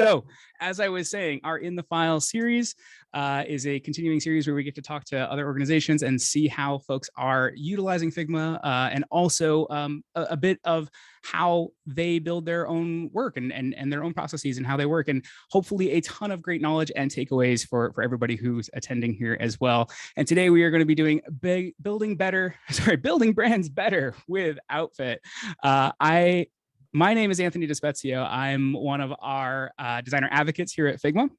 So as I was saying, our In the File series is a continuing series where we get to talk to other organizations and see how folks are utilizing Figma, and also a bit of how they build their own work and their own processes and how they work, and hopefully a ton of great knowledge and takeaways for everybody who's attending here as well. And today we are going to be doing building brands better with Outfit. My name is Anthony Despezio. I'm one of our designer advocates here at Figma.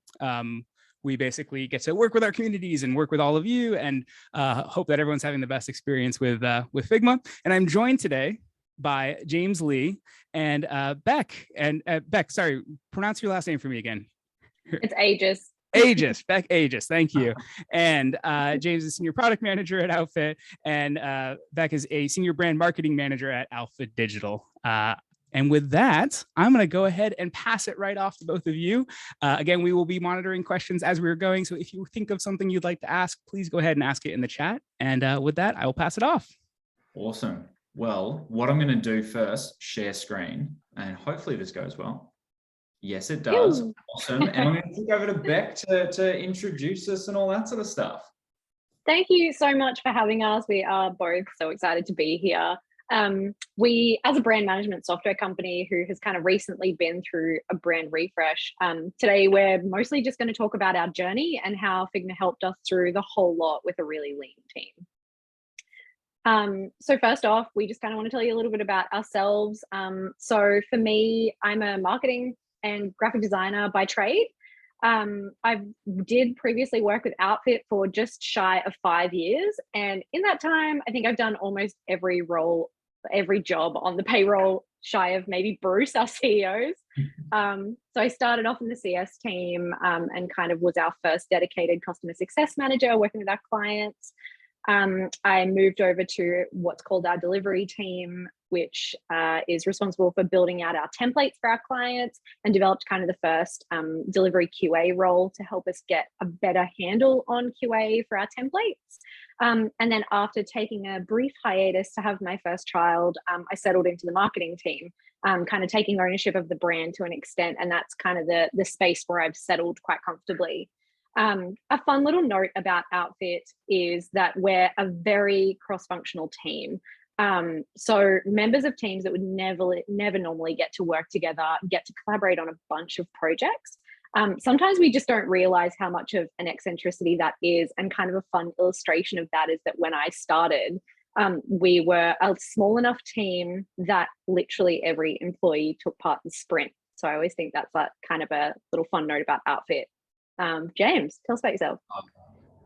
We basically get to work with our communities and work with all of you, and hope that everyone's having the best experience with Figma. And I'm joined today by James Lee and Beck. And Beck, sorry, pronounce your last name for me again. It's Aegis. Aegis, Beck Aegis, thank you. And James is Senior Product Manager at Outfit, and Beck is a Senior Brand Marketing Manager at Outfit Digital. And with that, I'm going to go ahead and pass it right off to both of you. Again, we will be monitoring questions as we're going. So if you think of something you'd like to ask, please go ahead and ask it in the chat. And with that, I will pass it off. Awesome. Well, what I'm going to do first, share screen, and hopefully this goes well. Yes, it does. Ew. Awesome. And I'm going to kick over to Beck to introduce us and all that sort of stuff. Thank you so much for having us. We are both so excited to be here. We, as a brand management software company who has kind of recently been through a brand refresh, today we're mostly just going to talk about our journey and how Figma helped us through the whole lot with a really lean team. So first off, we just kind of want to tell you a little bit about ourselves. So for me, I'm a marketing and graphic designer by trade. I did previously work with Outfit for just shy of 5 years. And in that time, I think I've done almost every role, every job on the payroll, shy of maybe Bruce, our CEOs. So I started off in the CS team and kind of was our first dedicated customer success manager working with our clients. I moved over to what's called our delivery team, which is responsible for building out our templates for our clients, and developed kind of the first delivery QA role to help us get a better handle on QA for our templates. And then after taking a brief hiatus to have my first child, I settled into the marketing team, kind of taking ownership of the brand to an extent. And that's kind of the space where I've settled quite comfortably. A fun little note about Outfit is that we're a very cross-functional team. So members of teams that would never normally get to work together get to collaborate on a bunch of projects. Sometimes we just don't realize how much of an eccentricity that is, and kind of a fun illustration of that is that when I started, we were a small enough team that literally every employee took part in the sprint. So I always think that's kind of a little fun note about Outfit. James, tell us about yourself.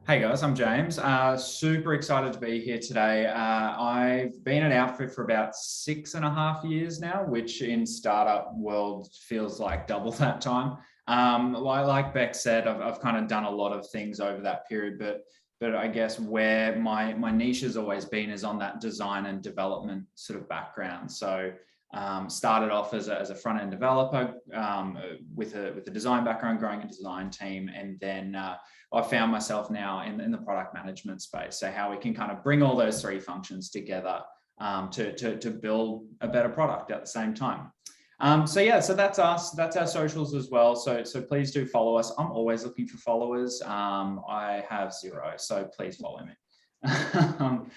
Hey guys, I'm James. Super excited to be here today. I've been at Outfit for about 6.5 years now, which in startup world feels like double that time. Like Beck said, I've kind of done a lot of things over that period, but I guess where my niche has always been is on that design and development sort of background. So started off as a front-end developer with a design background, growing a design team, and then I found myself now in the product management space. So how we can kind of bring all those three functions together to build a better product at the same time. So yeah, so that's us. That's our socials as well. So please do follow us. I'm always looking for followers. I have 0, so please follow me.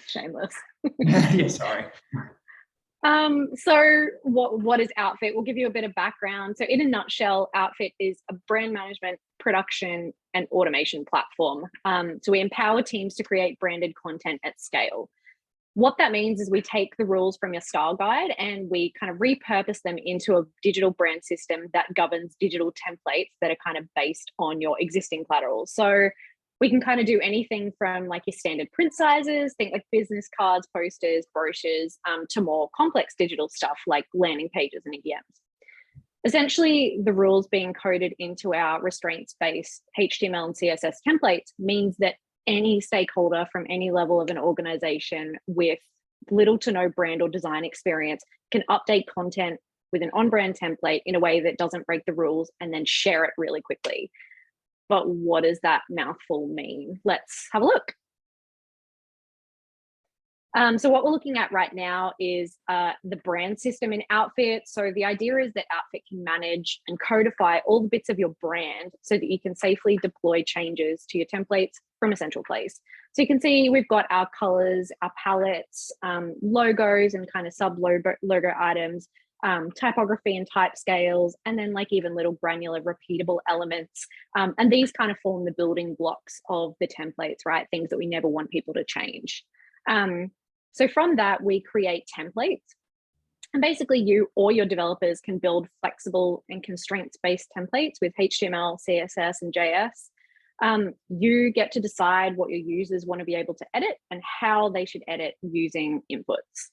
Shameless. Yeah, sorry. So what is Outfit? We'll give you a bit of background. So in a nutshell, Outfit is a brand management, production, and automation platform. So we empower teams to create branded content at scale. What that means is we take the rules from your style guide and we kind of repurpose them into a digital brand system that governs digital templates that are kind of based on your existing collateral. So we can kind of do anything from like your standard print sizes, think like business cards, posters, brochures, to more complex digital stuff like landing pages and EDMs. Essentially, the rules being coded into our restraints-based HTML and CSS templates means that any stakeholder from any level of an organization with little to no brand or design experience can update content with an on-brand template in a way that doesn't break the rules and then share it really quickly. But what does that mouthful mean? Let's have a look. So what we're looking at right now is the brand system in Outfit. So the idea is that Outfit can manage and codify all the bits of your brand so that you can safely deploy changes to your templates from a central place. So you can see we've got our colors, our palettes, logos and kind of sub logo items, typography and type scales, and then like even little granular repeatable elements. And these kind of form the building blocks of the templates, right? Things that we never want people to change. So from that, we create templates. And basically you or your developers can build flexible and constraints-based templates with HTML, CSS, and JS. You get to decide what your users want to be able to edit and how they should edit using inputs.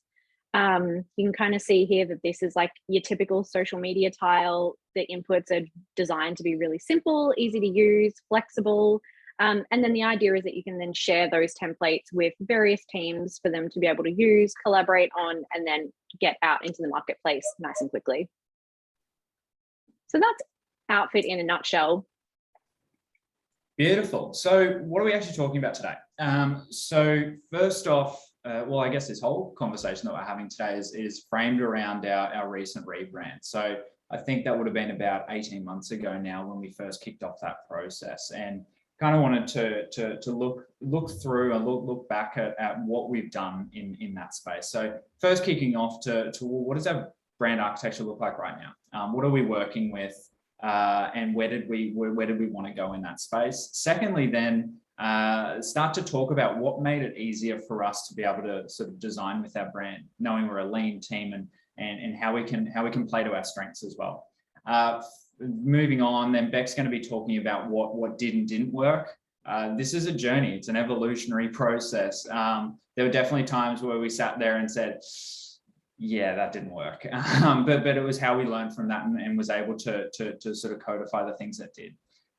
You can kind of see here that this is like your typical social media tile. The inputs are designed to be really simple, easy to use, flexible. And then the idea is that you can then share those templates with various teams for them to be able to use, collaborate on, and then get out into the marketplace nice and quickly. So that's Outfit in a nutshell. Beautiful. So what are we actually talking about today? So first off, well, I guess this whole conversation that we're having today is framed around our recent rebrand. So I think that would have been about 18 months ago now when we first kicked off that process, and kind of wanted to look through and look back at what we've done in that space. So first kicking off to what does our brand architecture look like right now? What are we working with? And where did we want to go in that space? Secondly, then start to talk about what made it easier for us to be able to sort of design with our brand, knowing we're a lean team, and how we can play to our strengths as well. Moving on, then Beck's going to be talking about what did and didn't work. This is a journey. It's an evolutionary process. There were definitely times where we sat there and said, yeah, that didn't work. But it was how we learned from that and was able to sort of codify the things that did.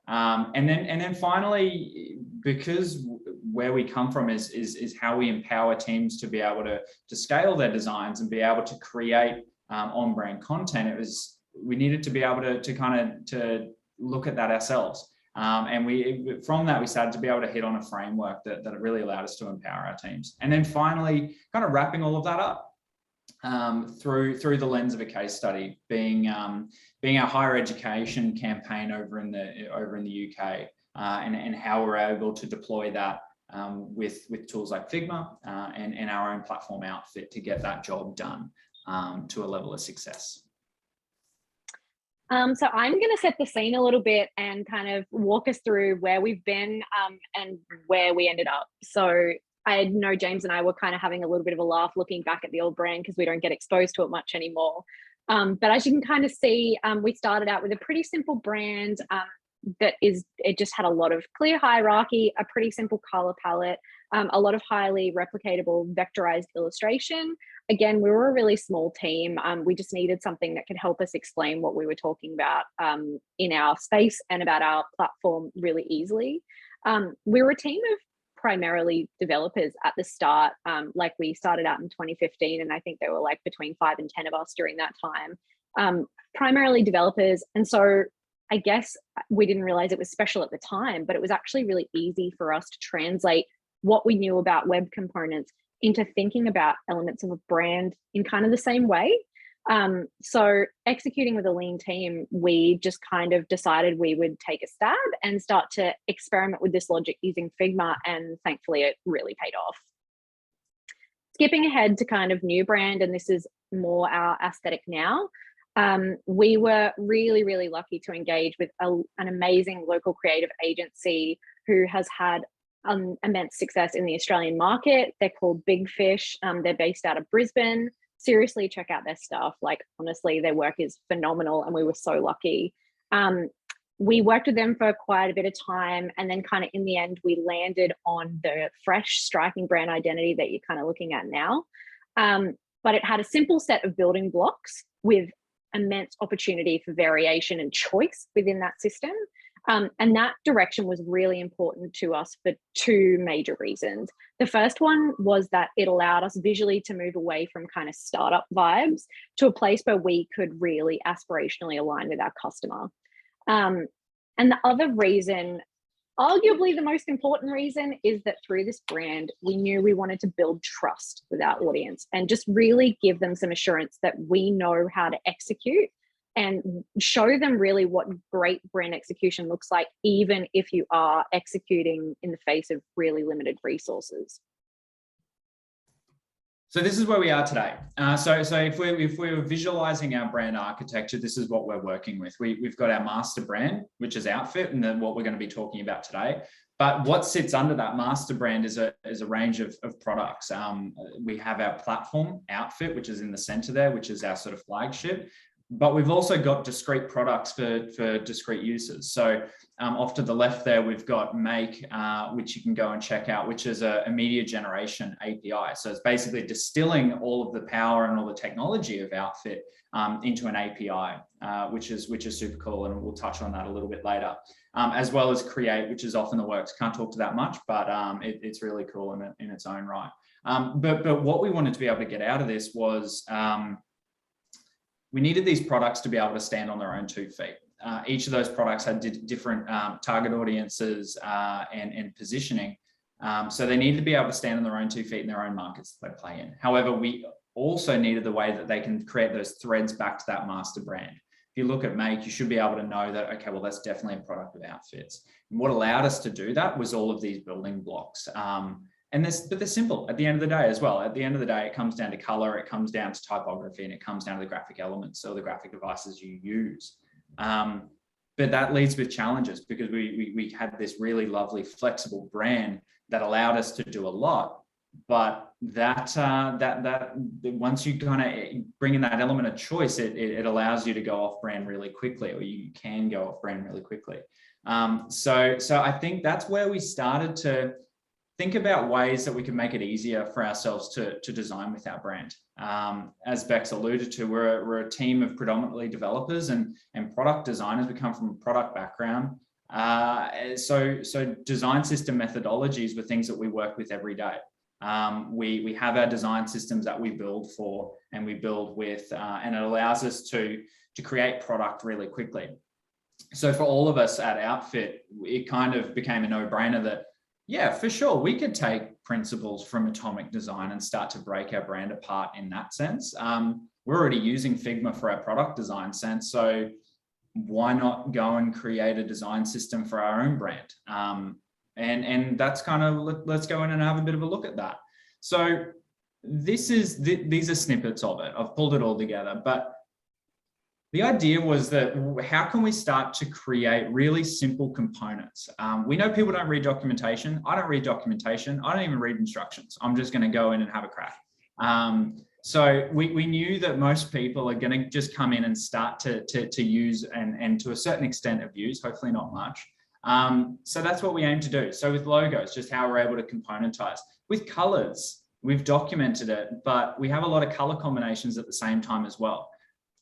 And then finally, because where we come from is how we empower teams to be able to scale their designs and be able to create on-brand content. We needed to be able to look at that ourselves. And from that, we started to be able to hit on a framework that really allowed us to empower our teams. And then finally, kind of wrapping all of that up through the lens of a case study, being our higher education campaign over in the UK, and how we're able to deploy that with tools like Figma and our own platform Outfit to get that job done to a level of success. So I'm going to set the scene a little bit and kind of walk us through where we've been and where we ended up. So I know James and I were kind of having a little bit of a laugh looking back at the old brand because we don't get exposed to it much anymore. But as you can kind of see, we started out with a pretty simple brand it just had a lot of clear hierarchy, a pretty simple color palette, a lot of highly replicatable vectorized illustration. Again, we were a really small team. We just needed something that could help us explain what we were talking about in our space and about our platform really easily. We were a team of primarily developers at the start. Like we started out in 2015, and I think there were like between 5 and 10 of us during that time, primarily developers. And so I guess we didn't realize it was special at the time, but it was actually really easy for us to translate what we knew about web components into thinking about elements of a brand in kind of the same way. So executing with a lean team, we just kind of decided we would take a stab and start to experiment with this logic using Figma, and thankfully it really paid off. Skipping ahead to kind of new brand, and this is more our aesthetic now. We were really, really lucky to engage with an amazing local creative agency who has had immense success in the Australian market. They're called Big Fish. They're based out of Brisbane. Seriously, check out their stuff. Like, honestly, their work is phenomenal, and we were so lucky. We worked with them for quite a bit of time, and then kind of in the end, we landed on the fresh, striking brand identity that you're kind of looking at now. But it had a simple set of building blocks with immense opportunity for variation and choice within that system. And that direction was really important to us for 2 major reasons. The first one was that it allowed us visually to move away from kind of startup vibes to a place where we could really aspirationally align with our customer. And the other reason Arguably, the most important reason is that through this brand, we knew we wanted to build trust with our audience and just really give them some assurance that we know how to execute and show them really what great brand execution looks like, even if you are executing in the face of really limited resources. So this is where we are today. So if we're visualizing our brand architecture, this is what we're working with. We've got our master brand, which is Outfit, and then what we're going to be talking about today. But what sits under that master brand is a range of products. We have our platform, Outfit, which is in the center there, which is our sort of flagship. But we've also got discrete products for discrete uses. So off to the left there, we've got Make, which you can go and check out, which is a media generation API. So it's basically distilling all of the power and all the technology of Outfit into an API, which is super cool. And we'll touch on that a little bit later, as well as Create, which is off in the works. Can't talk to that much, but it's really cool in its own right. But what we wanted to be able to get out of this was, we needed these products to be able to stand on their own 2 feet. Each of those products had different target audiences and positioning. So they needed to be able to stand on their own 2 feet in their own markets that they play in. However, we also needed the way that they can create those threads back to that master brand. If you look at Make, you should be able to know that, okay, well, that's definitely a product of Outfits. And what allowed us to do that was all of these building blocks. But they're simple at the end of the day as well. At the end of the day, it comes down to color, it comes down to typography, and it comes down to the graphic elements, so the graphic devices you use. But that leads with challenges, because we had this really lovely flexible brand that allowed us to do a lot. But that once you kind of bring in that element of choice, it allows you to go off brand really quickly, or you can go off brand really quickly. So I think that's where we started to think about ways that we can make it easier for ourselves to design with our brand. As Bex alluded to, we're a team of predominantly developers and product designers. We come from a product background. So design system methodologies were things that we work with every day. We have our design systems that we build for and we build with, and it allows us to create product really quickly. So for all of us at Outfit, it kind of became a no-brainer that, yeah, for sure, we could take principles from atomic design and start to break our brand apart in that sense. We're already using Figma for our product design sense, so why not go and create a design system for our own brand? And that's kind of, let's go in and have a bit of a look at that. So these are snippets of it. I've pulled it all together, but the idea was that how can we start to create really simple components? We know people don't read documentation. I don't read documentation. I don't even read instructions. I'm just going to go in and have a crack. So we knew that most people are going to just come in and start to use and to a certain extent abuse, hopefully not much. So that's what we aim to do. So with logos, just how we're able to componentize. With colors, we've documented it, but we have a lot of color combinations at the same time as well.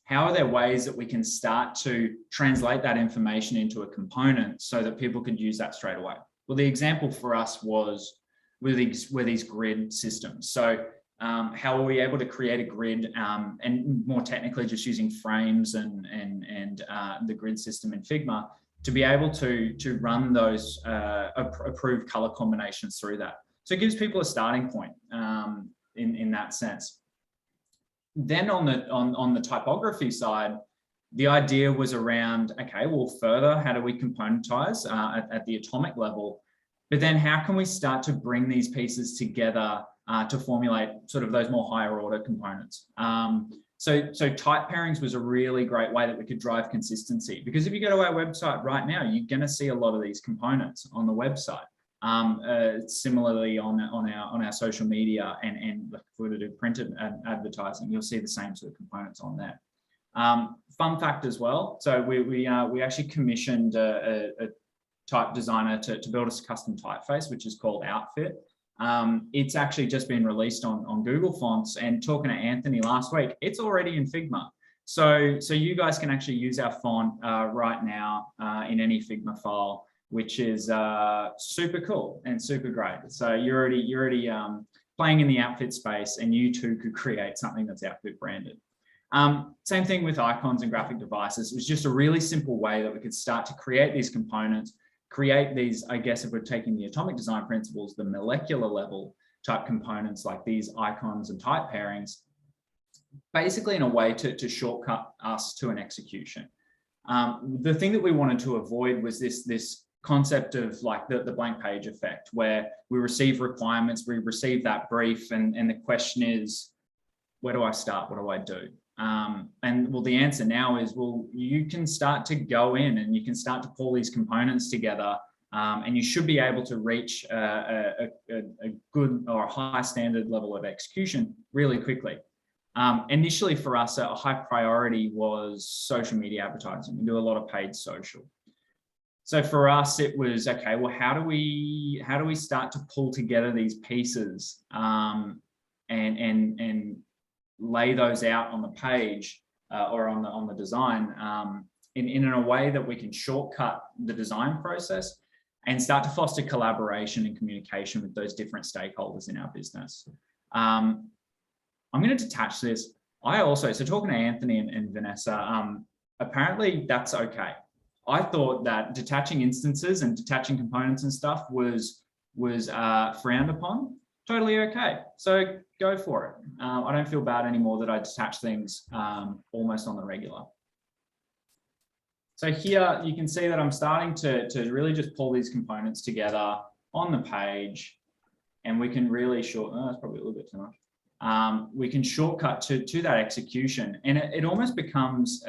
How are there ways that we can start to translate that information into a component so that people could use that straight away? Well, the example for us were these grid systems. So how are we able to create a grid and more technically just using frames and the grid system in Figma to be able to run those approved color combinations through that. So it gives people a starting point in that sense. Then on the typography side, the idea was around, okay, well, further, how do we componentize at the atomic level? But then how can we start to bring these pieces together to formulate sort of those more higher order components? So type pairings was a really great way that we could drive consistency, because if you go to our website right now, you're going to see a lot of these components on the website. Similarly on our social media and if we were to do printed advertising, you'll see the same sort of components on there. Fun fact as well. So we actually commissioned a type designer to build us a custom typeface, which is called Outfit. It's actually just been released on Google Fonts, and talking to Anthony last week, it's already in Figma. So you guys can actually use our font right now in any Figma file, which is super cool and super great. So you're already playing in the Outfit space, and you too could create something that's Outfit branded. Same thing with icons and graphic devices. It was just a really simple way that we could start to create these components, create these, I guess if we're taking the atomic design principles, the molecular level type components like these icons and type pairings, basically in a way to shortcut us to an execution. The thing that we wanted to avoid was this concept of like the blank page effect, where we receive requirements, we receive that brief, and the question is, where do I start? What do I do? And well, the answer now is, well, you can start to go in and you can start to pull these components together, and you should be able to reach a good or a high standard level of execution really quickly. Initially for us, a high priority was social media advertising. We do a lot of paid social. So for us, it was, okay, well, how do we start to pull together these pieces and lay those out on the page or on the design in a way that we can shortcut the design process and start to foster collaboration and communication with those different stakeholders in our business. I'm going to detach this. So talking to Anthony and Vanessa, apparently that's okay. I thought that detaching instances and detaching components and stuff was frowned upon. Totally okay. So go for it. I don't feel bad anymore that I detach things almost on the regular. So here you can see that I'm starting to really just pull these components together on the page, and we can really that's probably a little bit too much. We can shortcut to that execution, and it almost becomes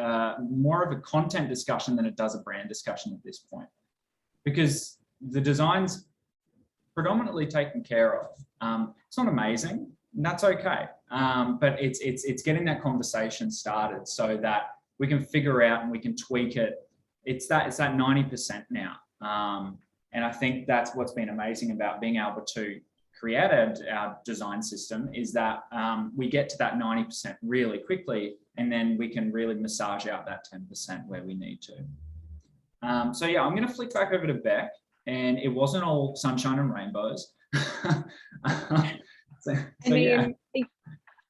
more of a content discussion than it does a brand discussion at this point, because the design's predominantly taken care of. It's not amazing, and that's okay, but it's getting that conversation started so that we can figure out and we can tweak it. It's that 90% now, and I think that's what's been amazing about being able to create our design system, is that we get to that 90% really quickly, and then we can really massage out that 10% where we need to. So yeah, I'm going to flick back over to Beck, and it wasn't all sunshine and rainbows. Yeah.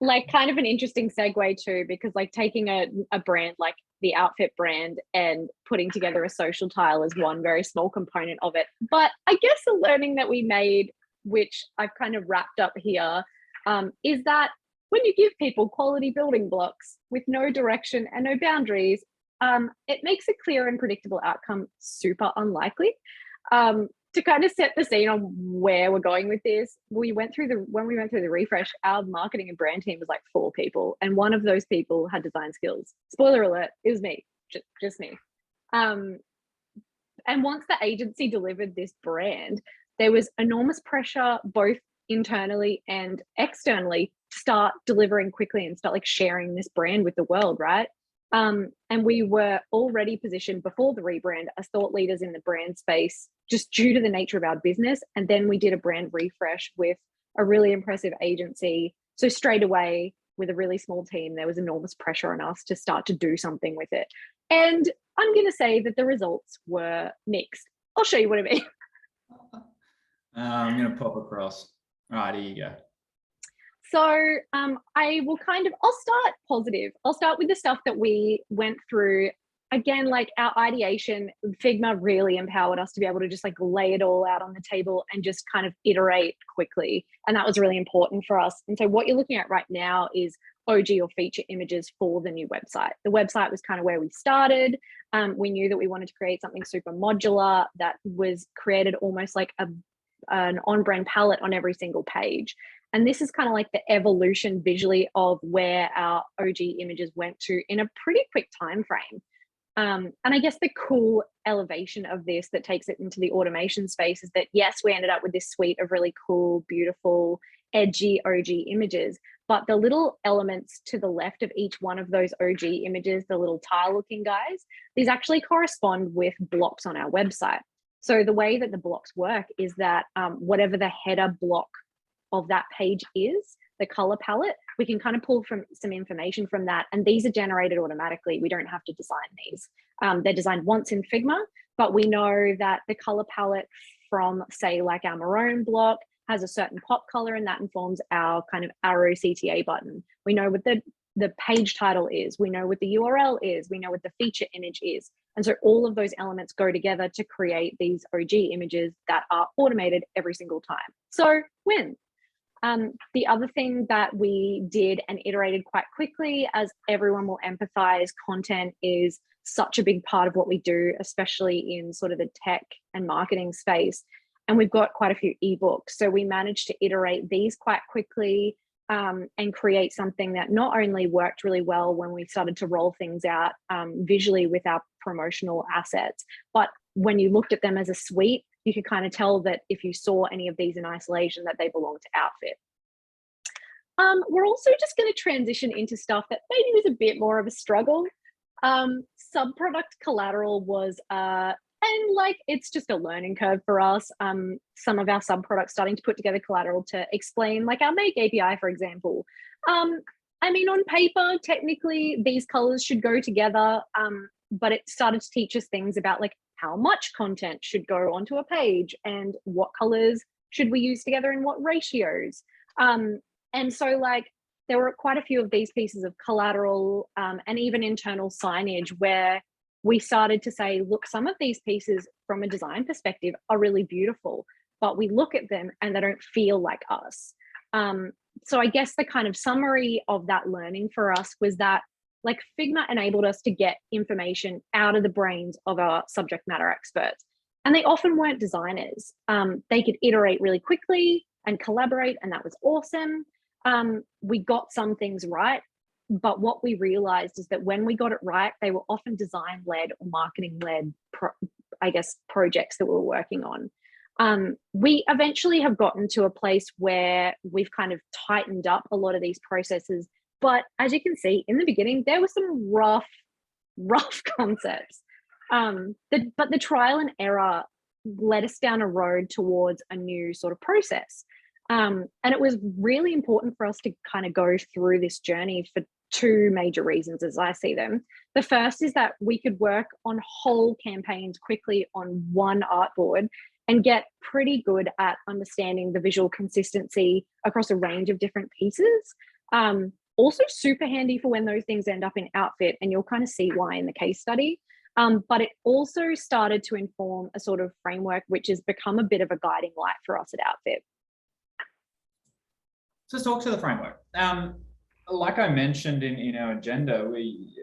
Like kind of an interesting segue too, because like taking a brand like the outfit brand and putting together a social tile is one very small component of it. But I guess the learning that we made, which I've kind of wrapped up here, is that when you give people quality building blocks with no direction and no boundaries, it makes a clear and predictable outcome super unlikely. To kind of set the scene on where we're going with this, when we went through the refresh, our marketing and brand team was like 4 people, and one of those people had design skills. Spoiler alert, it was me, just me. And once the agency delivered this brand, there was enormous pressure, both internally and externally, to start delivering quickly and start like sharing this brand with the world, right? And we were already positioned before the rebrand as thought leaders in the brand space, just due to the nature of our business. And then we did a brand refresh with a really impressive agency. So straight away, with a really small team, there was enormous pressure on us to start to do something with it. And I'm going to say that the results were mixed. I'll show you what I mean. I'm going to pop across. All right, here you go. So I'll start positive. I'll start with the stuff that we went through. Again, like our ideation, Figma really empowered us to be able to just like lay it all out on the table and just kind of iterate quickly. And that was really important for us. And so what you're looking at right now is OG or feature images for the new website. The website was kind of where we started. We knew that we wanted to create something super modular that was created almost like an on-brand palette on every single page. And this is kind of like the evolution visually of where our OG images went to in a pretty quick time frame. And I guess the cool elevation of this that takes it into the automation space is that, yes, we ended up with this suite of really cool, beautiful, edgy OG images, but the little elements to the left of each one of those OG images, the little tile looking guys, these actually correspond with blocks on our website. So the way that the blocks work is that whatever the header block of that page is, the color palette, we can kind of pull from some information from that, and these are generated automatically. We don't have to design these. They're designed once in Figma, but we know that the color palette from, say, like our maroon block has a certain pop color, and that informs our kind of arrow CTA button. We know with the the page title is, we know what the URL is, we know what the feature image is. And so all of those elements go together to create these OG images that are automated every single time. So win. The other thing that we did and iterated quite quickly, as everyone will empathize, content is such a big part of what we do, especially in sort of the tech and marketing space. And we've got quite a few ebooks. So we managed to iterate these quite quickly and create something that not only worked really well when we started to roll things out visually with our promotional assets, but when you looked at them as a suite, you could kind of tell that if you saw any of these in isolation, that they belong to Outfit. We're also just going to transition into stuff that maybe was a bit more of a struggle. Subproduct collateral was, and like, it's just a learning curve for us. Some of our subproducts starting to put together collateral to explain, like our Make API, for example. I mean, on paper, technically, these colors should go together, but it started to teach us things about like how much content should go onto a page and what colors should we use together in what ratios. And so like there were quite a few of these pieces of collateral and even internal signage where we started to say, look, some of these pieces from a design perspective are really beautiful, but we look at them and they don't feel like us. So I guess the kind of summary of that learning for us was that like Figma enabled us to get information out of the brains of our subject matter experts. And they often weren't designers. They could iterate really quickly and collaborate, and that was awesome. We got some things right, but what we realized is that when we got it right, they were often design-led or marketing-led, I guess, projects that we were working on. We eventually have gotten to a place where we've kind of tightened up a lot of these processes. But as you can see, in the beginning, there were some rough concepts. But the trial and error led us down a road towards a new sort of process. And it was really important for us to kind of go through this journey for two major reasons, as I see them. The first is that we could work on whole campaigns quickly on one artboard and get pretty good at understanding the visual consistency across a range of different pieces. Also super handy for when those things end up in Outfit, and you'll kind of see why in the case study. But it also started to inform a sort of framework which has become a bit of a guiding light for us at Outfit. So let's talk to the framework. Like I mentioned in our agenda, we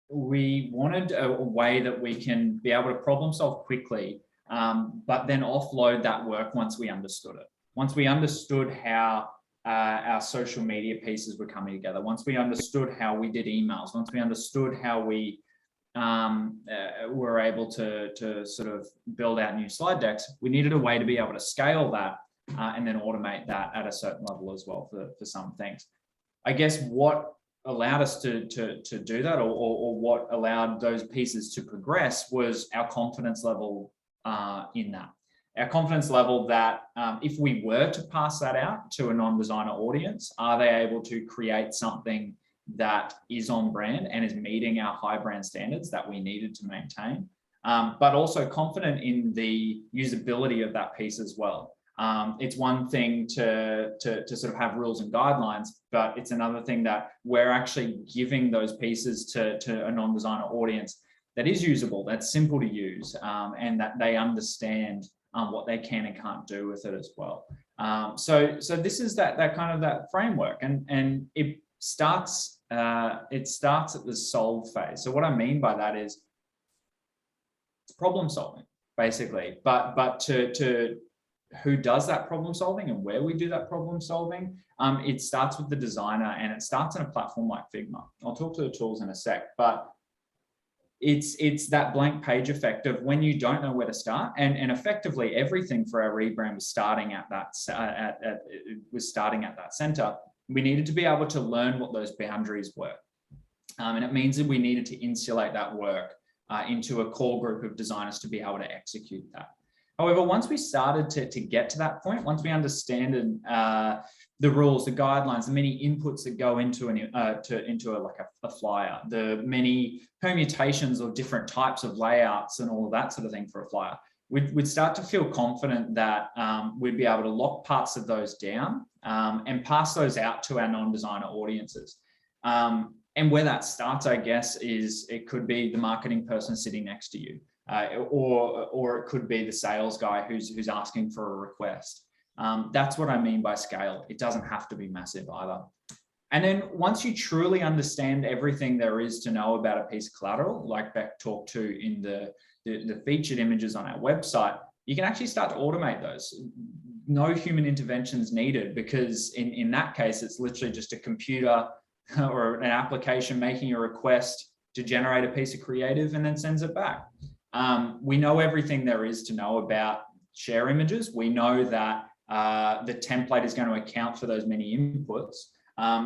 wanted a way that we can be able to problem solve quickly, but then offload that work once we understood it. Once we understood how our social media pieces were coming together, once we understood how we did emails, once we understood how we were able to sort of build out new slide decks, we needed a way to be able to scale that and then automate that at a certain level as well for some things. I guess what allowed us to do that, or what allowed those pieces to progress, was our confidence level in that. Our confidence level that if we were to pass that out to a non-designer audience, are they able to create something that is on brand and is meeting our high brand standards that we needed to maintain, but also confident in the usability of that piece as well. It's one thing to sort of have rules and guidelines, but it's another thing that we're actually giving those pieces to a non-designer audience that is usable, that's simple to use, and that they understand what they can and can't do with it as well. So this is that kind of that framework, and it starts at the solve phase. So what I mean by that is it's problem solving basically, but to who does that problem solving and where we do that problem solving, it starts with the designer, and it starts in a platform like Figma. I'll talk to the tools in a sec, but it's that blank page effect of when you don't know where to start, and effectively everything for our rebrand was starting at that center. We needed to be able to learn what those boundaries were, and it means that we needed to insulate that work into a core group of designers to be able to execute that. However, once we started to get to that point, once we understand the rules, the guidelines, the many inputs that go into a flyer, the many permutations of different types of layouts and all of that sort of thing for a flyer, we'd start to feel confident that we'd be able to lock parts of those down and pass those out to our non-designer audiences. And where that starts, I guess, is it could be the marketing person sitting next to you, or it could be the sales guy who's asking for a request. That's what I mean by scale. It doesn't have to be massive either. And then once you truly understand everything there is to know about a piece of collateral, like Beck talked to in the featured images on our website, you can actually start to automate those. No human interventions needed, because in that case, it's literally just a computer or an application making a request to generate a piece of creative and then sends it back. We know everything there is to know about share images. We know that the template is going to account for those many inputs.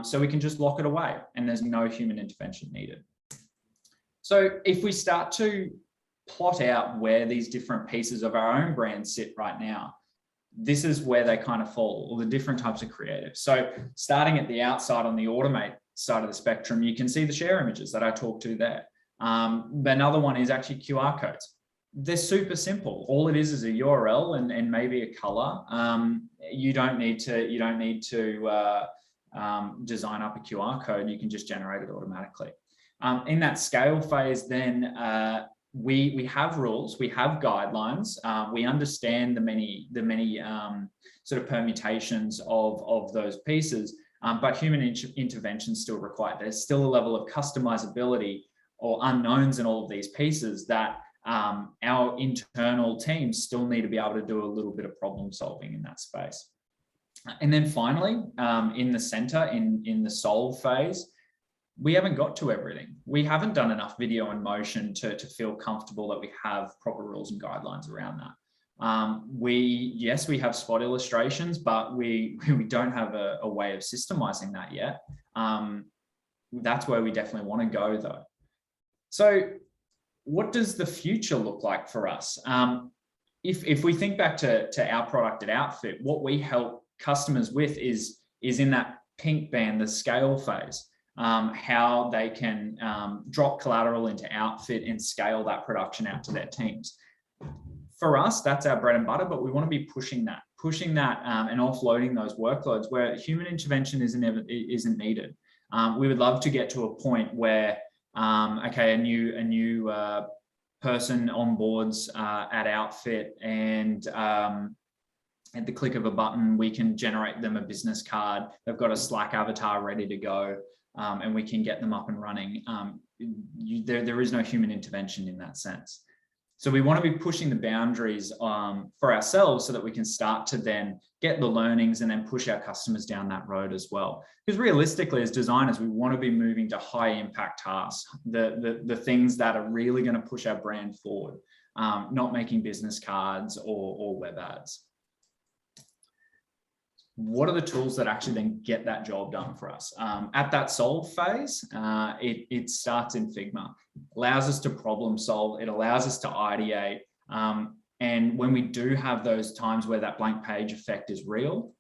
So we can just lock it away and there's no human intervention needed. So if we start to plot out where these different pieces of our own brand sit right now, this is where they kind of fall, all the different types of creative. So starting at the outside on the automate side of the spectrum, you can see the share images that I talked to there. Another one is actually QR codes. They're super simple. All it is a URL and maybe a color. You don't need to design up a QR code. You can just generate it automatically. In that scale phase, then we have rules, we have guidelines, we understand the many sort of permutations of those pieces, but human intervention is still required. There's still a level of customizability or unknowns in all of these pieces that our internal teams still need to be able to do a little bit of problem solving in that space. And then finally, in the center, in the solve phase, we haven't got to everything. We haven't done enough video and motion to feel comfortable that we have proper rules and guidelines around that. Yes, we have spot illustrations, but we don't have a way of systemizing that yet. That's where we definitely want to go though. So what does the future look like for us? If we think back to our product at Outfit, what we help customers with is in that pink band, the scale phase, how they can drop collateral into Outfit and scale that production out to their teams. For us, that's our bread and butter, but we want to be pushing that and offloading those workloads where human intervention isn't needed. We would love to get to a point where, okay, a new person onboards at Outfit, and at the click of a button, we can generate them a business card. They've got a Slack avatar ready to go, and we can get them up and running. There is no human intervention in that sense. So we want to be pushing the boundaries for ourselves so that we can start to then get the learnings and then push our customers down that road as well. Because realistically, as designers, we want to be moving to high impact tasks, the things that are really going to push our brand forward, not making business cards or web ads. What are the tools that actually then get that job done for us? At that solve phase, it starts in Figma. It allows us to problem solve. It allows us to ideate. And when we do have those times where that blank page effect is real,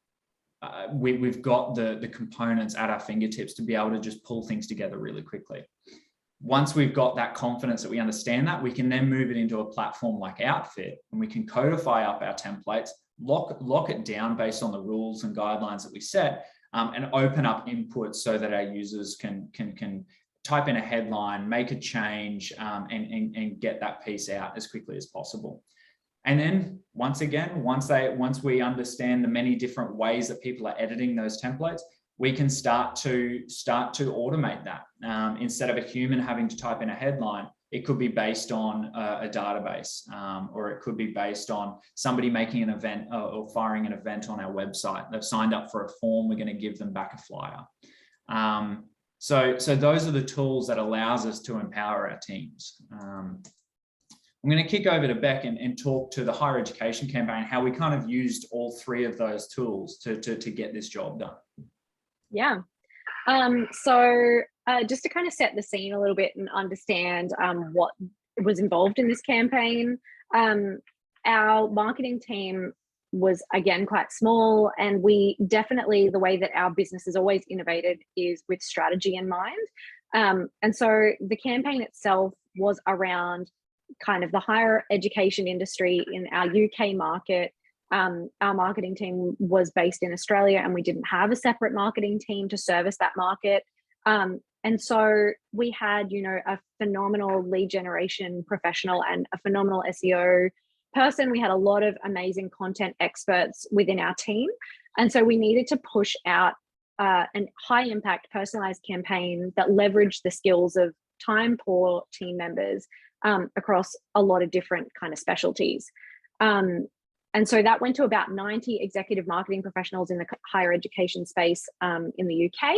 we've got the components at our fingertips to be able to just pull things together really quickly. Once we've got that confidence that we understand that, we can then move it into a platform like Outfit, and we can codify up our templates, lock it down based on the rules and guidelines that we set, and open up inputs so that our users can type in a headline, make a change, and get that piece out as quickly as possible. And then once again, once we understand the many different ways that people are editing those templates, we can start to automate that. Instead of a human having to type in a headline, it could be based on a database, or it could be based on somebody making an event or firing an event on our website. They've signed up for a form, we're going to give them back a flyer. So those are the tools that allows us to empower our teams. I'm going to kick over to Beck and talk to the higher education campaign, how we kind of used all three of those tools to get this job done. Yeah. So just to kind of set the scene a little bit and understand what was involved in this campaign, our marketing team was, again, quite small, and we definitely, the way that our business has always innovated is with strategy in mind. And so the campaign itself was around kind of the higher education industry in our UK market. Our marketing team was based in Australia, and we didn't have a separate marketing team to service that market. And so we had, you know, a phenomenal lead generation professional and a phenomenal SEO person. We had a lot of amazing content experts within our team. And so we needed to push out an high impact personalized campaign that leveraged the skills of time poor team members across a lot of different kind of specialties. And so that went to about 90 executive marketing professionals in the higher education space in the UK.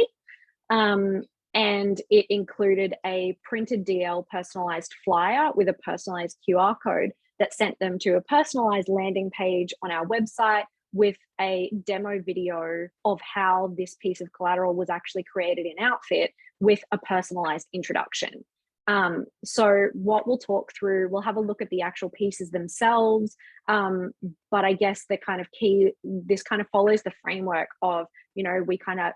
And it included a printed DL personalized flyer with a personalized QR code that sent them to a personalized landing page on our website with a demo video of how this piece of collateral was actually created in Outfit with a personalized introduction. So what we'll talk through, we'll have a look at the actual pieces themselves, but I guess the kind of key, this kind of follows the framework of, you know, we kind of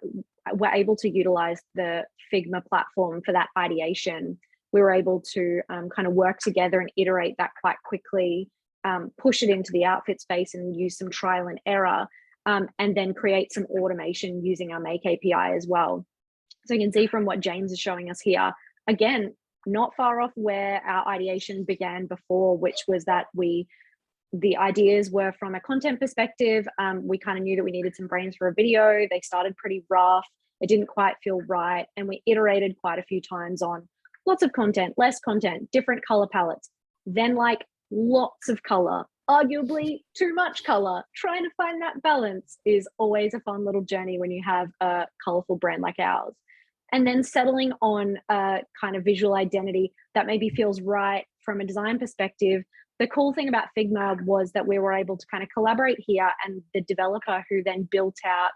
were able to utilize the Figma platform for that ideation. We were able to kind of work together and iterate that quite quickly, push it into the Outfit space and use some trial and error, and then create some automation using our Make API as well. So you can see from what James is showing us here, again, not far off where our ideation began before, which was that the ideas were from a content perspective. We kind of knew that we needed some brains for a video. They started pretty rough. It didn't quite feel right. And we iterated quite a few times on lots of content, less content, different color palettes, then like lots of color, arguably too much color. Trying to find that balance is always a fun little journey when you have a colorful brand like ours. And then settling on a kind of visual identity that maybe feels right from a design perspective. The cool thing about Figma was that we were able to kind of collaborate here, and the developer who then built out,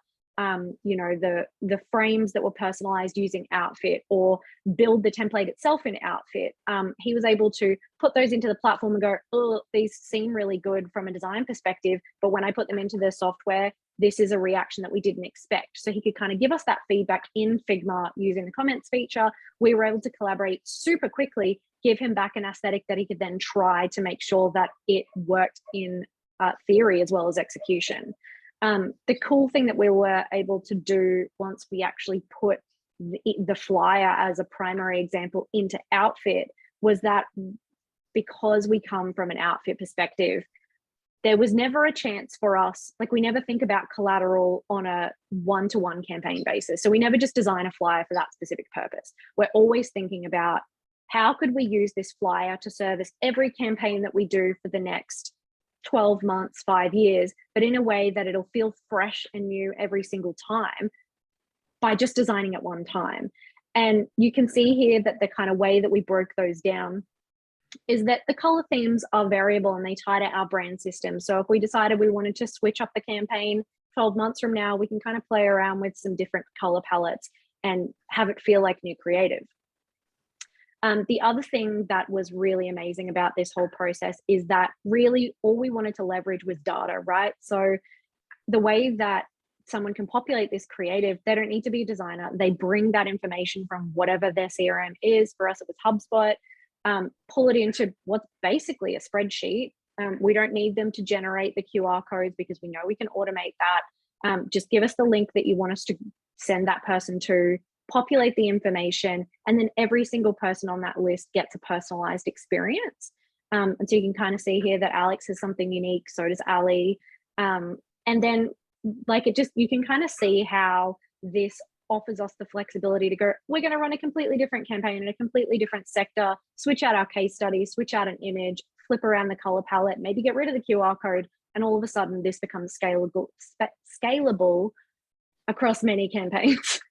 you know, the frames that were personalized using Outfit or build the template itself in Outfit, he was able to put those into the platform and go, oh, these seem really good from a design perspective, but when I put them into the software, this is a reaction that we didn't expect. So he could kind of give us that feedback in Figma using the comments feature. We were able to collaborate super quickly, give him back an aesthetic that he could then try to make sure that it worked in theory as well as execution. The cool thing that we were able to do once we actually put the flyer as a primary example into Outfit was that because we come from an Outfit perspective, there was never a chance for us, like we never think about collateral on a one-to-one campaign basis. So we never just design a flyer for that specific purpose. We're always thinking about how could we use this flyer to service every campaign that we do for the next 12 months, 5 years, but in a way that it'll feel fresh and new every single time by just designing it one time. And you can see here that the kind of way that we broke those down is that the color themes are variable and they tie to our brand system. So if we decided we wanted to switch up the campaign 12 months from now, we can kind of play around with some different color palettes and have it feel like new creative. The other thing that was really amazing about this whole process is that really all we wanted to leverage was data, right? So the way that someone can populate this creative, they don't need to be a designer. They bring that information from whatever their CRM is. For us, it was HubSpot. Pull it into what's basically a spreadsheet. We don't need them to generate the QR codes because we know we can automate that. Just give us the link that you want us to send that person to, populate the information, and then every single person on that list gets a personalized experience. And so you can kind of see here that Alex has something unique, so does Ali. And then like it just, you can kind of see how this offers us the flexibility to go, we're going to run a completely different campaign in a completely different sector, switch out our case study, switch out an image, flip around the color palette, maybe get rid of the QR code, and all of a sudden this becomes scalable across many campaigns.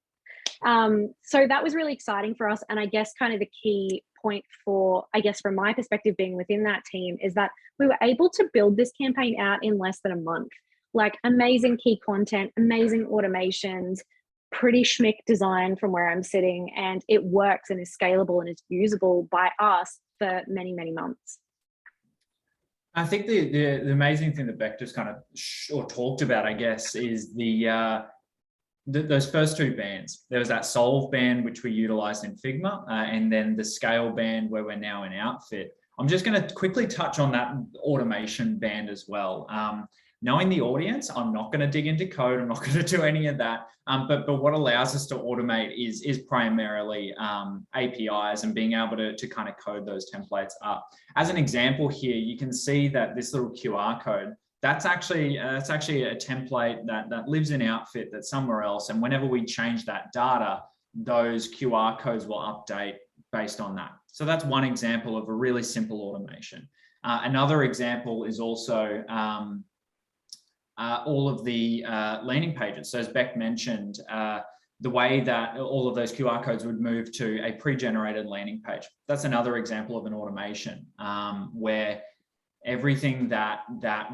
So that was really exciting for us. And I guess kind of the key point for, I guess from my perspective being within that team, is that we were able to build this campaign out in less than a month. Like amazing key content, amazing automations, pretty schmick design from where I'm sitting, and it works and is scalable and is usable by us for many, many months. I think the amazing thing that Beck just kind of talked about, I guess, is those first two bands. There was that solve band, which we utilized in Figma, and then the scale band where we're now in Outfit. I'm just going to quickly touch on that automation band as well. Knowing the audience, I'm not going to dig into code. I'm not going to do any of that. But what allows us to automate is primarily APIs and being able to kind of code those templates up. As an example here, you can see that this little QR code, that's actually a template that lives in Outfit that's somewhere else. And whenever we change that data, those QR codes will update based on that. So that's one example of a really simple automation. Another example is also all of the landing pages. So as Beck mentioned, the way that all of those QR codes would move to a pre-generated landing page. That's another example of an automation where everything that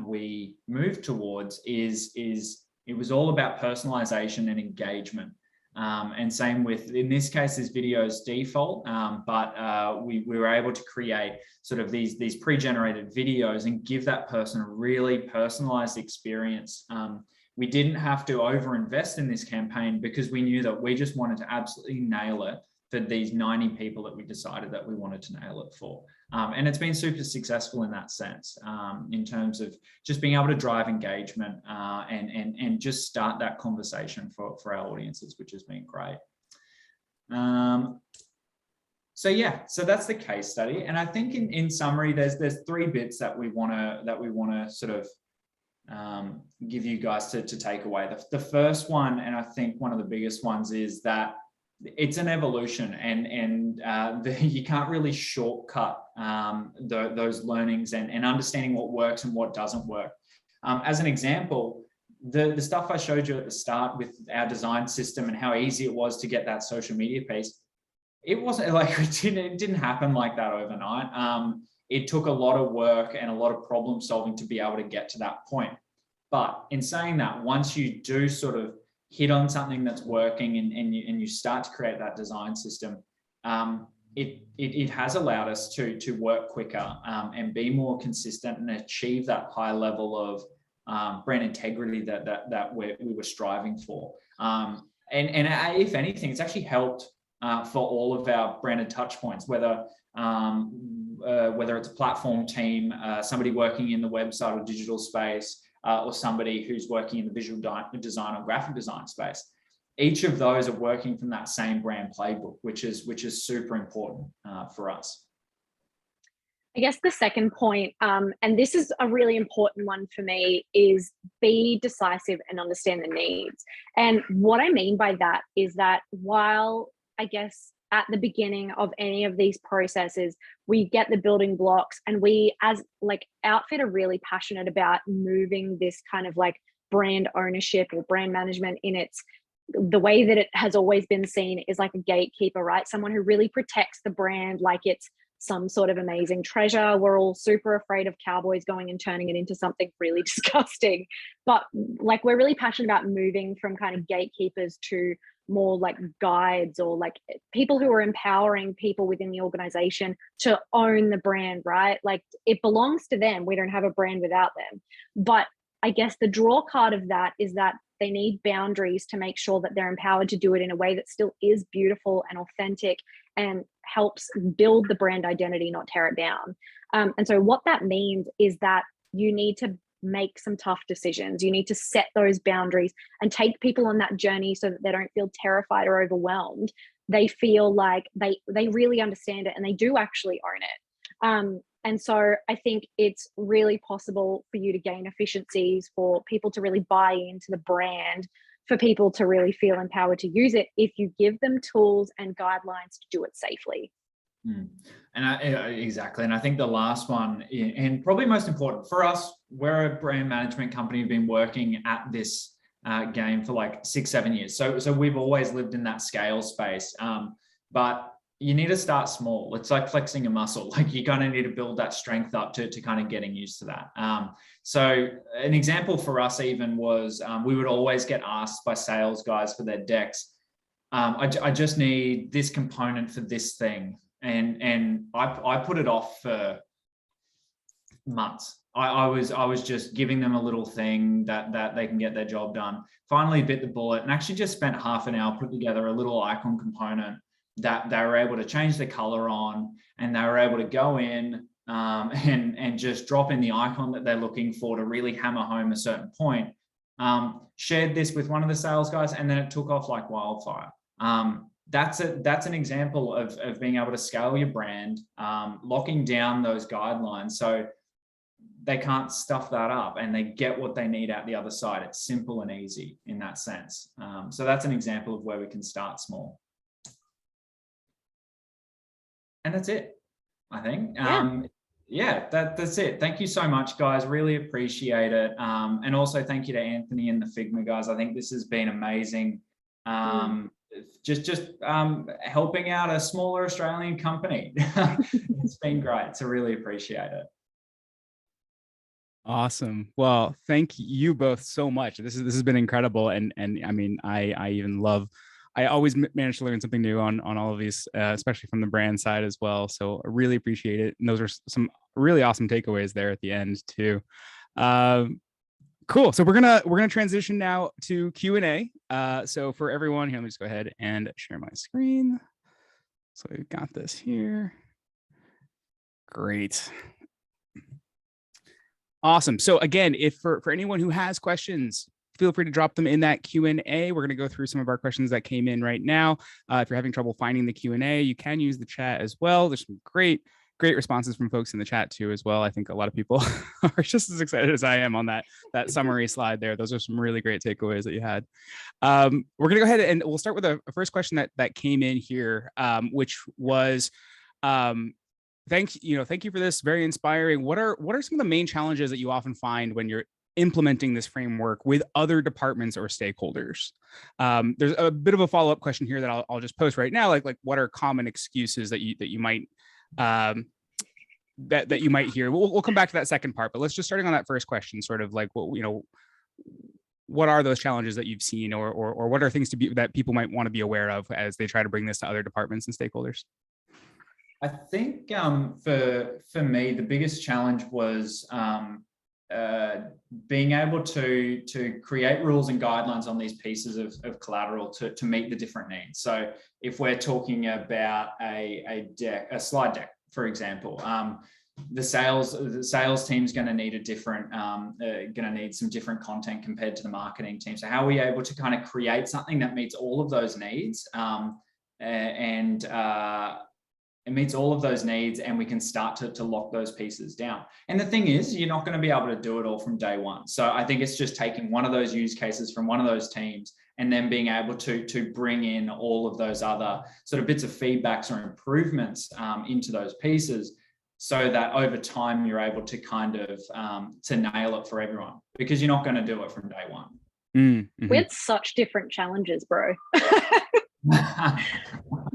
we move towards it was all about personalization and engagement. And same with, in this case, this video is default, but we were able to create sort of these pre-generated videos and give that person a really personalized experience. We didn't have to overinvest in this campaign because we knew that we just wanted to absolutely nail it for these 90 people that we decided that we wanted to nail it for. And it's been super successful in that sense, in terms of just being able to drive engagement and just start that conversation for our audiences, which has been great. So yeah, so that's the case study. And I think in summary, there's three bits that we want to sort of give you guys to take away. The first one, and I think one of the biggest ones, is that it's an evolution, and you can't really shortcut those learnings and understanding what works and what doesn't work. As an example, the stuff I showed you at the start with our design system and how easy it was to get that social media piece, it wasn't like it didn't happen like that overnight. It took a lot of work and a lot of problem solving to be able to get to that point. But in saying that, once you do sort of hit on something that's working and you start to create that design system, it has allowed us to work quicker and be more consistent and achieve that high level of brand integrity that we were striving for. And if anything, it's actually helped for all of our branded touch points, whether it's a platform team, somebody working in the website or digital space, or somebody who's working in the visual design or graphic design space. Each of those are working from that same brand playbook, which is super important for us. I guess the second point, and this is a really important one for me, is be decisive and understand the needs. And what I mean by that is that while I guess at the beginning of any of these processes, we get the building blocks, and we as like Outfit are really passionate about moving this kind of like brand ownership or brand management in the way that it has always been seen is like a gatekeeper, right? Someone who really protects the brand like it's some sort of amazing treasure. We're all super afraid of cowboys going and turning it into something really disgusting. But like, we're really passionate about moving from kind of gatekeepers to more like guides, or like people who are empowering people within the organization to own the brand, right? Like, it belongs to them. We don't have a brand without them. But I guess the draw card of that is that they need boundaries to make sure that they're empowered to do it in a way that still is beautiful and authentic and helps build the brand identity, not tear it down. And so what that means is that you need to make some tough decisions. You need to set those boundaries and take people on that journey so that they don't feel terrified or overwhelmed. They feel like they really understand it and they do actually own it. And so I think it's really possible for you to gain efficiencies, for people to really buy into the brand, for people to really feel empowered to use it if you give them tools and guidelines to do it safely. And exactly. And I think the last one, and probably most important for us, we're a brand management company who've been working at this game for like 6-7 years. So we've always lived in that scale space. But you need to start small. It's like flexing a muscle. Like, you're going to need to build that strength up to kind of getting used to that. So an example for us even was we would always get asked by sales guys for their decks, I just need this component for this thing. And I put it off for months. I was just giving them a little thing that they can get their job done. Finally bit the bullet and actually just spent half an hour putting together a little icon component that they were able to change the color on, and they were able to go in, and just drop in the icon that they're looking for to really hammer home a certain point. Shared this with one of the sales guys, and then it took off like wildfire. That's an example of being able to scale your brand, locking down those guidelines so they can't stuff that up and they get what they need out the other side. It's simple and easy in that sense. So that's an example of where we can start small. And that's it, I think. Yeah, that's it. Thank you so much, guys. Really appreciate it. And also thank you to Anthony and the Figma guys. I think this has been amazing. Just helping out a smaller Australian company. It's been great. So really appreciate it. Awesome. Well, thank you both so much. This has been incredible. And I mean, I even love, I always manage to learn something new on all of these, especially from the brand side as well. So I really appreciate it. And those are some really awesome takeaways there at the end too. Cool. So we're gonna transition now to Q&A. So for everyone here, let me just go ahead and share my screen. So we've got this here. Great. Awesome. So again, if for anyone who has questions, feel free to drop them in that Q&A. We're going to go through some of our questions that came in right now. If you're having trouble finding the Q&A, you can use the chat as well. There's some great responses from folks in the chat too as well. I think a lot of people are just as excited as I am on that summary slide there. Those are some really great takeaways that you had. We're going to go ahead and we'll start with a first question that came in here, which was, thank you for this, very inspiring. What are some of the main challenges that you often find when you're implementing this framework with other departments or stakeholders? There's a bit of a follow-up question here that I'll just post right now, like what are common excuses that you might that you might hear? We'll come back to that second part, but let's just starting on that first question, sort of like what are those challenges that you've seen, or what are things that people might want to be aware of as they try to bring this to other departments and stakeholders? I think for me, the biggest challenge was being able to create rules and guidelines on these pieces of collateral to meet the different needs. So if we're talking about a slide deck, for example, the sales team's going to need some different content compared to the marketing team. So how are we able to kind of create something that meets all of those needs, it meets all of those needs, and we can start to lock those pieces down. And the thing is, you're not going to be able to do it all from day one. So I think it's just taking one of those use cases from one of those teams and then being able to bring in all of those other sort of bits of feedbacks or improvements into those pieces, so that over time you're able to kind of to nail it for everyone, because you're not going to do it from day one. Mm-hmm. We had such different challenges, bro.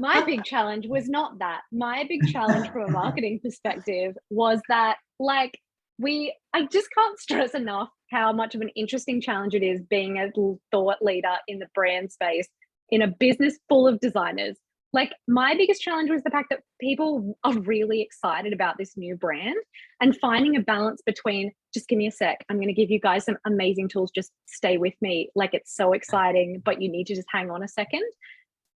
My big challenge was not that. My big challenge from a marketing perspective was that, like, I just can't stress enough how much of an interesting challenge it is being a thought leader in the brand space in a business full of designers. Like, my biggest challenge was the fact that people are really excited about this new brand, and finding a balance between, just give me a sec, I'm going to give you guys some amazing tools, just stay with me. Like, it's so exciting, but you need to just hang on a second.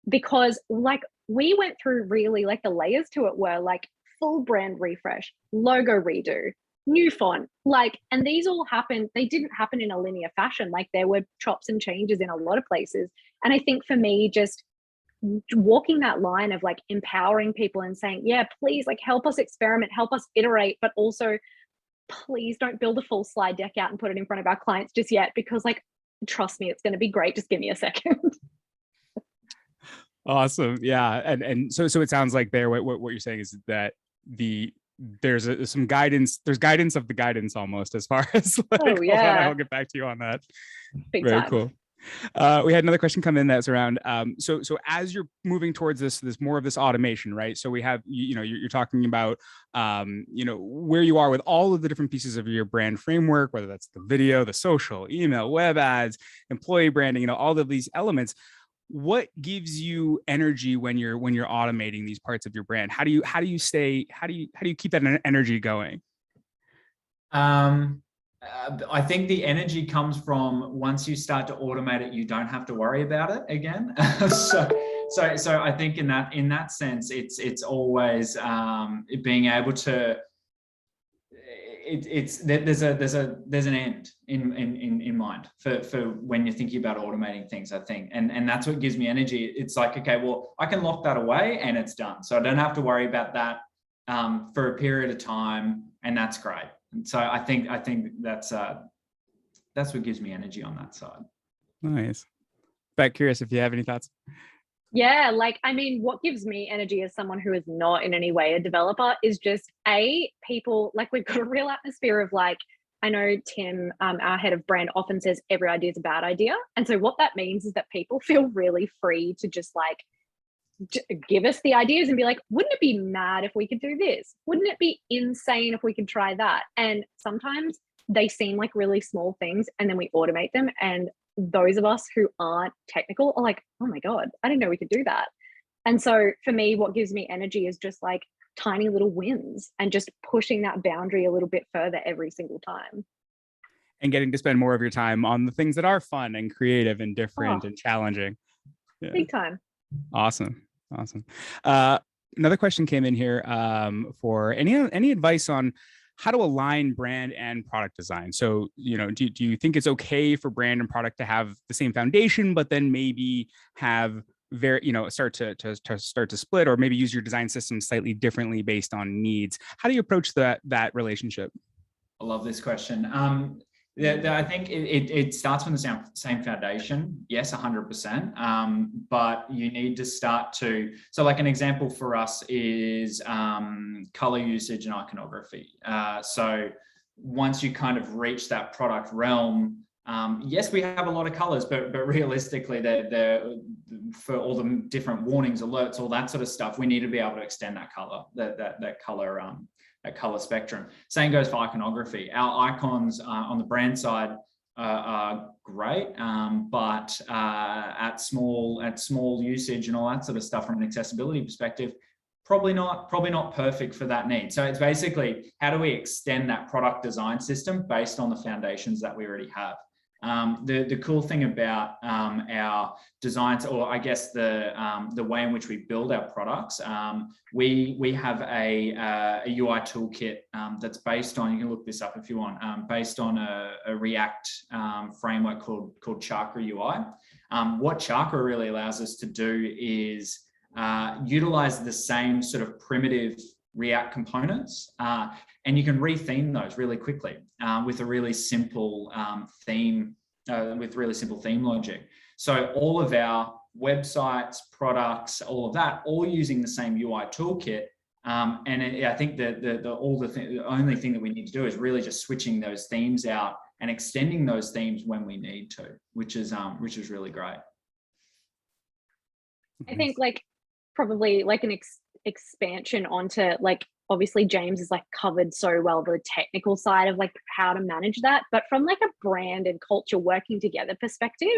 Because like we went through really, like, the layers to it were like full brand refresh, logo redo, new font, like, and these all happened. They didn't happen in a linear fashion. Like, there were chops and changes in a lot of places. And I think for me, just walking that line of like empowering people and saying, yeah, please, like, help us experiment, help us iterate, but also please don't build a full slide deck out and put it in front of our clients just yet, because, like, trust me, it's going to be great. Just give me a second. Awesome. Yeah. And so it sounds like there, what you're saying is that there's some guidance, there's guidance of the guidance almost, as far as like, oh yeah, I'll get back to you on that. Big Very time. cool. We had another question come in that's around, so as you're moving towards this more of this automation, right? So we have, you're talking about, where you are with all of the different pieces of your brand framework, whether that's the video, the social, email, web ads, employee branding, all of these elements. What gives you energy when you're automating these parts of your brand? How do you keep that energy going? I think the energy comes from, once you start to automate it, you don't have to worry about it again. So I think in that sense, it's always being able to there's an end in mind for when you're thinking about automating things, I think, and that's what gives me energy. It's like, okay, well, I can lock that away and it's done, so I don't have to worry about that for a period of time, and that's great. And so I think that's what gives me energy on that side. Nice. But curious if you have any thoughts. Yeah, like, I mean, what gives me energy as someone who is not in any way a developer is just people, like, we've got a real atmosphere of, like, I know Tim, our head of brand, often says every idea is a bad idea. And so what that means is that people feel really free to just like give us the ideas and be like, wouldn't it be mad if we could do this? Wouldn't it be insane if we could try that? And sometimes they seem like really small things, and then we automate them. And those of us who aren't technical are like, oh my God, I didn't know we could do that. And so for me, what gives me energy is just like tiny little wins and just pushing that boundary a little bit further every single time. And getting to spend more of your time on the things that are fun and creative and different and challenging. Yeah. Big time. Awesome. Another question came in here for any advice on how to align brand and product design. So, do you think it's okay for brand and product to have the same foundation, but then maybe have start to split, or maybe use your design system slightly differently based on needs? How do you approach that relationship? I love this question. I think it starts from the same foundation. Yes, 100%. But you need to start to, so like an example for us is color usage and iconography. So once you kind of reach that product realm, yes, we have a lot of colors, but realistically, they're for all the different warnings, alerts, all that sort of stuff, we need to be able to extend that color, that color spectrum. Same goes for iconography. Our icons on the brand side are great, but at small usage and all that sort of stuff from an accessibility perspective, probably not perfect for that need. So it's basically, how do we extend that product design system based on the foundations that we already have? The cool thing about our designs, or I guess the way in which we build our products, we have a UI toolkit that's based on, you can look this up if you want, based on a React framework called Chakra UI. What Chakra really allows us to do is utilize the same sort of primitive React components, and you can retheme those really quickly with a really simple theme, with really simple theme logic. So all of our websites, products, all of that, all using the same UI toolkit. I think the only thing that we need to do is really just switching those themes out and extending those themes when we need to, which is really great. I think like probably like an expansion onto, like, obviously James is like covered so well the technical side of like how to manage that, but from like a brand and culture working together perspective,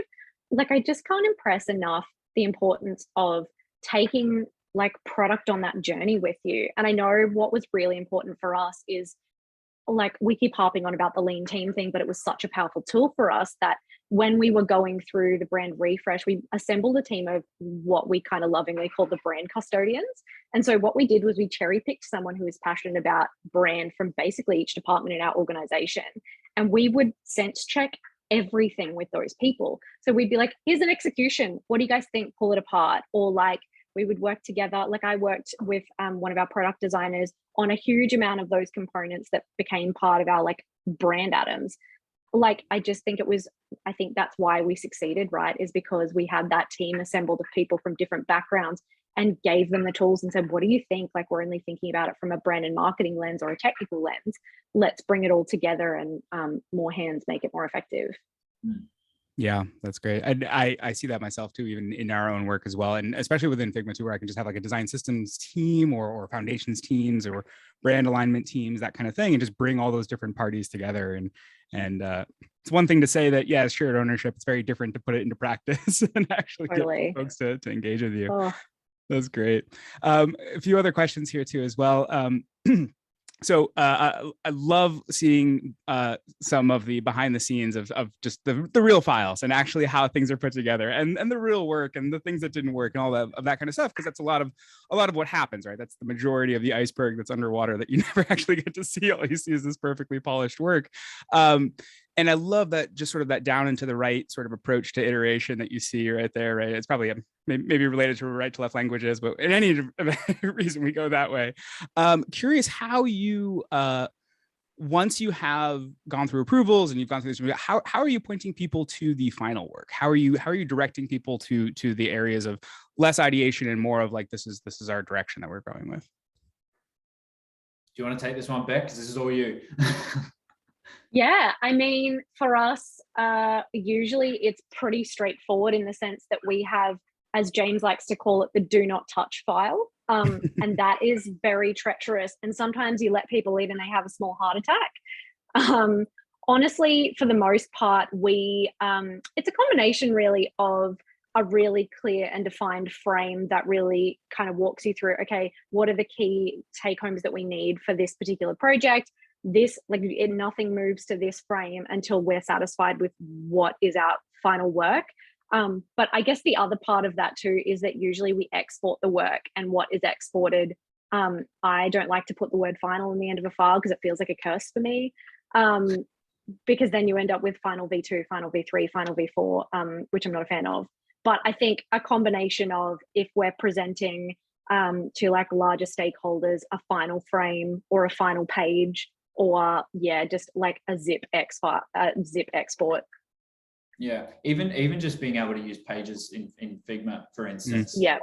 like I just can't impress enough the importance of taking like product on that journey with you. And I know what was really important for us is, like, we keep harping on about the lean team thing, but it was such a powerful tool for us that when we were going through the brand refresh, we assembled a team of what we kind of lovingly call the brand custodians. And so what we did was we cherry picked someone who is passionate about brand from basically each department in our organization. And we would sense check everything with those people. So we'd be like, here's an execution. What do you guys think? Pull it apart. Or like, we would work together. Like I worked with one of our product designers on a huge amount of those components that became part of our like brand atoms. Like, I just think I think that's why we succeeded, right? Is because we had that team assembled of people from different backgrounds and gave them the tools and said, what do you think? Like, we're only thinking about it from a brand and marketing lens or a technical lens. Let's bring it all together and more hands make it more effective. Yeah, that's great. I see that myself too, even in our own work as well. And especially within Figma too, where I can just have like a design systems team or foundations teams or brand alignment teams, that kind of thing, and just bring all those different parties together. And it's one thing to say that, yeah, it's shared ownership. It's very different to put it into practice and actually get folks to engage with you. Oh. That's great. A few other questions here too as well. So I love seeing some of the behind the scenes of just the real files and actually how things are put together and the real work and the things that didn't work and all that kind of stuff, because that's a lot of what happens, right? That's the majority of the iceberg that's underwater that you never actually get to see. All you see is this perfectly polished work. And I love that, just sort of that down into the right sort of approach to iteration that you see right there, right? It's probably maybe related to right to left languages, but in any reason we go that way. Curious how you, once you have gone through approvals and you've gone through this, how are you pointing people to the final work? How are you directing people to the areas of less ideation and more of like, this is our direction that we're going with? Do you want to take this one, Beck? Because this is all you. Yeah, I mean, for us, usually it's pretty straightforward in the sense that we have, as James likes to call it, the do not touch file. And that is very treacherous. And sometimes you let people in and they have a small heart attack. Honestly, for the most part, it's a combination really of a really clear and defined frame that really kind of walks you through, okay, what are the key take homes that we need for this particular project? Nothing moves to this frame until we're satisfied with what is our final work. But I guess the other part of that too is that usually we export the work, and what is exported, I don't like to put the word final in the end of a file because it feels like a curse for me, because then you end up with final V2, final V3, final V4, which I'm not a fan of. But I think a combination of, if we're presenting to like larger stakeholders a final frame or a final page, or just like a zip export. Yeah, even just being able to use pages in Figma, for instance. Yeah.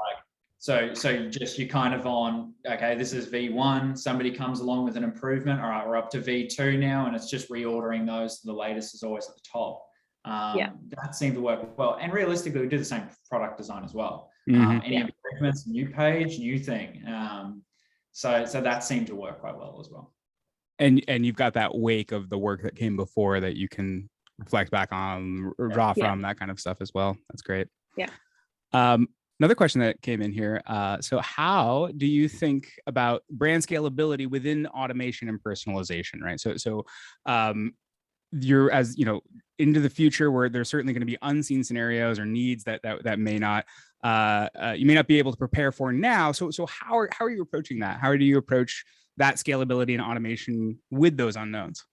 So just you're kind of on, okay, this is V1, somebody comes along with an improvement, all right, we're up to V2 now, and it's just reordering those. The latest is always at the top. That seemed to work well. And realistically, we do the same product design as well. Any improvements, new page, new thing. So that seemed to work quite well as well. And you've got that wake of the work that came before that you can reflect back on, or draw from, that kind of stuff as well. That's great. Yeah. Another question that came in here. So how do you think about brand scalability within automation and personalization, right? So you're, as you know, into the future where there's certainly going to be unseen scenarios or needs that may not, you may not be able to prepare for now. So how are you approaching that? How do you approach that scalability and automation with those unknowns?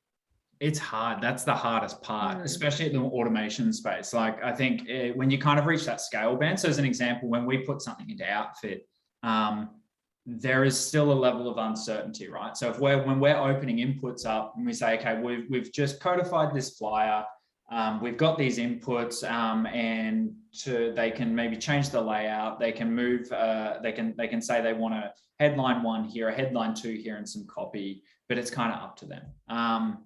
It's hard. That's the hardest part, especially in the automation space. Like, I think when you kind of reach that scale band, so as an example, when we put something into Outfit, there is still a level of uncertainty, right? So when we're opening inputs up and we say, okay, we've just codified this flyer, we've got these inputs, and they can maybe change the layout. They can move. They can say they want a headline 1 here, a headline 2 here, and some copy. But it's kind of up to them.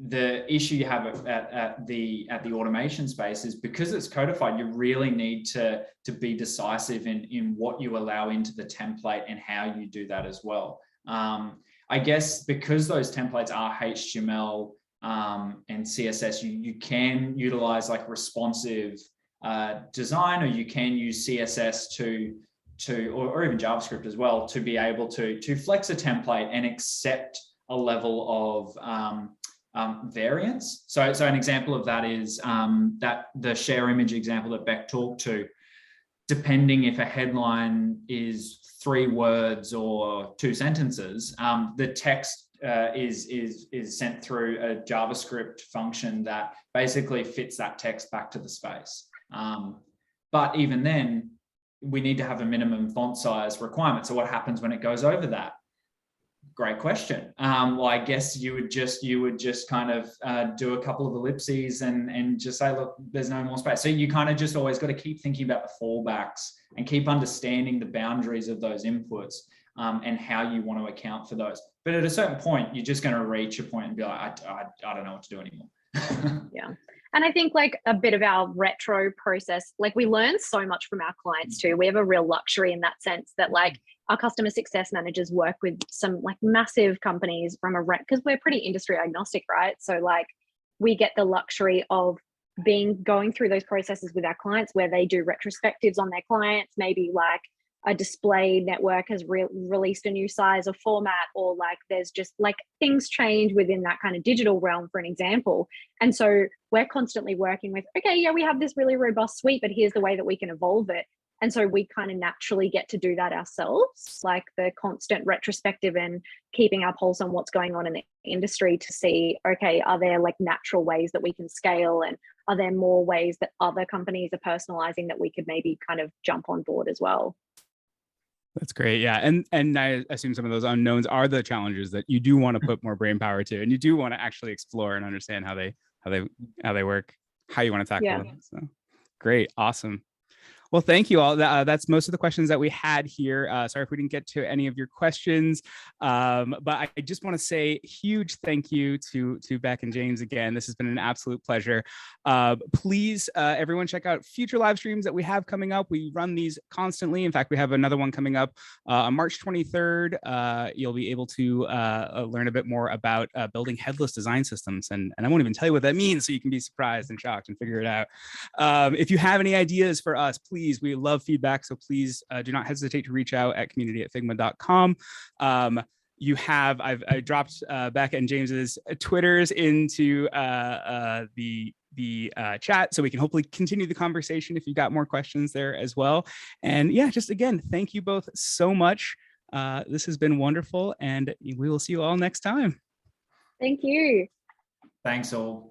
The issue you have at the automation space is, because it's codified, you really need to be decisive in what you allow into the template and how you do that as well. I guess because those templates are HTML and CSS, you can utilize like responsive design, or you can use CSS or even JavaScript as well, to be able to flex a template and accept a level of variance. So an example of that is that the share image example that Beck talked to. Depending if a headline is 3 words or 2 sentences, the text is sent through a JavaScript function that basically fits that text back to the space. But even then, we need to have a minimum font size requirement. So what happens when it goes over that? Great question. Well, I guess you would just kind of do a couple of ellipses and just say, look, there's no more space. So you kind of just always got to keep thinking about the fallbacks and keep understanding the boundaries of those inputs, and how you want to account for those. But at a certain point, you're just going to reach a point and be like, I don't know what to do anymore. Yeah. And I think like a bit of our retro process, like we learn so much from our clients too. We have a real luxury in that sense that like our customer success managers work with some like massive companies from because we're pretty industry agnostic, right? So like we get the luxury of going through those processes with our clients where they do retrospectives on their clients, maybe like a display network has released a new size or format, or like there's just like things change within that kind of digital realm, for an example. And so we're constantly working with, okay, yeah, we have this really robust suite, but here's the way that we can evolve it. And so we kind of naturally get to do that ourselves, like the constant retrospective and keeping our pulse on what's going on in the industry to see, okay, are there like natural ways that we can scale, and are there more ways that other companies are personalizing that we could maybe kind of jump on board as well? That's great. Yeah. And I assume some of those unknowns are the challenges that you do want to put more brain power to, and you do want to actually explore and understand how they work, how you want to tackle them. So great. Awesome. Well, thank you all. That's most of the questions that we had here. Sorry if we didn't get to any of your questions, but I just want to say huge thank you to Beck and James again. This has been an absolute pleasure. Please, everyone, check out future live streams that we have coming up. We run these constantly. In fact, we have another one coming up on March 23rd. You'll be able to learn a bit more about building headless design systems, and I won't even tell you what that means, so you can be surprised and shocked and figure it out. If you have any ideas for us, please, we love feedback. So please do not hesitate to reach out at community@figma.com. I dropped Becca and James's Twitters into the chat, so we can hopefully continue the conversation if you got more questions there as well. And yeah, just again, thank you both so much. This has been wonderful, and we will see you all next time. Thank you. Thanks all.